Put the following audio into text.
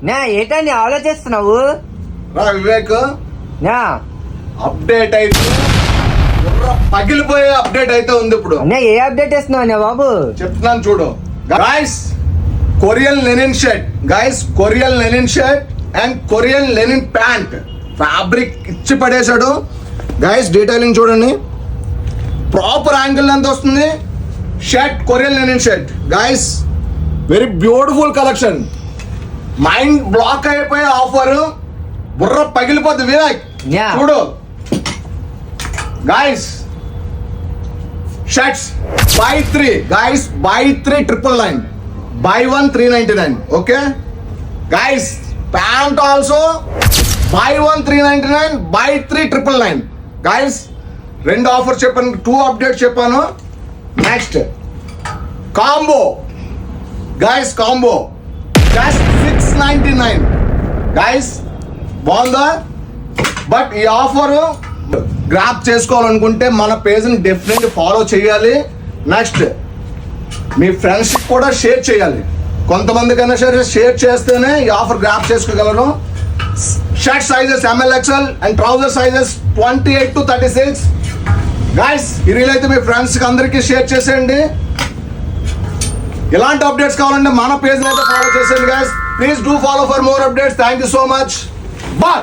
నా ఏటని ఆలోచిస్తున్నావు? రా వివేక్, నా అప్డేట్ అయితే పగిలిపోయే అప్డేట్ అయితే ఉంది ఇప్పుడు. అన్నా ఏ అప్డేట్ ఇస్తున్నావు అన్నా బాబు? చెప్తున్నాను చూడు guys. Korean linen shirt guys, Korean linen shirt and Korean linen pant fabric ఇచ్చి పడేశాడు గైస్. డీటెయిలింగ్ చూడండి, ప్రాపర్ యాంగిల్ ఎంత వస్తుంది. Shirt Korean linen shirt guys, very beautiful collection. Mind block అయిపోయే ఆఫర్, బుర్ర పగిలిపోద్ది వివేక్. Yeah. చూడు guys, shirts buy 3 guys, buy 3 999, buy 1 399. Okay guys, pant also buy 1 399, buy 3 999 guys. 2 offer చెప్పాను, 2 అప్డేట్స్ చెప్పాను. Next combo guys, combo just 699 guys. బాగుందా? But ఈ offer grab చేసుకోవాలనుకుంటే మన పేజ్ని డెఫినెట్ ఫాలో చేయాలి. నెక్స్ట్ మీ ఫ్రెండ్స్ కూడా షేర్ చేయాలి. కొంతమంది కన్నా షేర్ చేస్తేనే ఈ ఆఫర్ గ్రాప్ చేసుకోగలరు. Shirt sizes ML XL and trouser sizes 28 to 36 guys. ఈ రీల్ అయితే మీ ఫ్రెండ్స్కి అందరికీ షేర్ చేసేయండి. ఇలాంటి అప్డేట్స్ కావాలంటే మన పేజ్ని అయితే ఫాలో చేసేయండి guys. Please do follow for more updates. Thank you so much. Bye.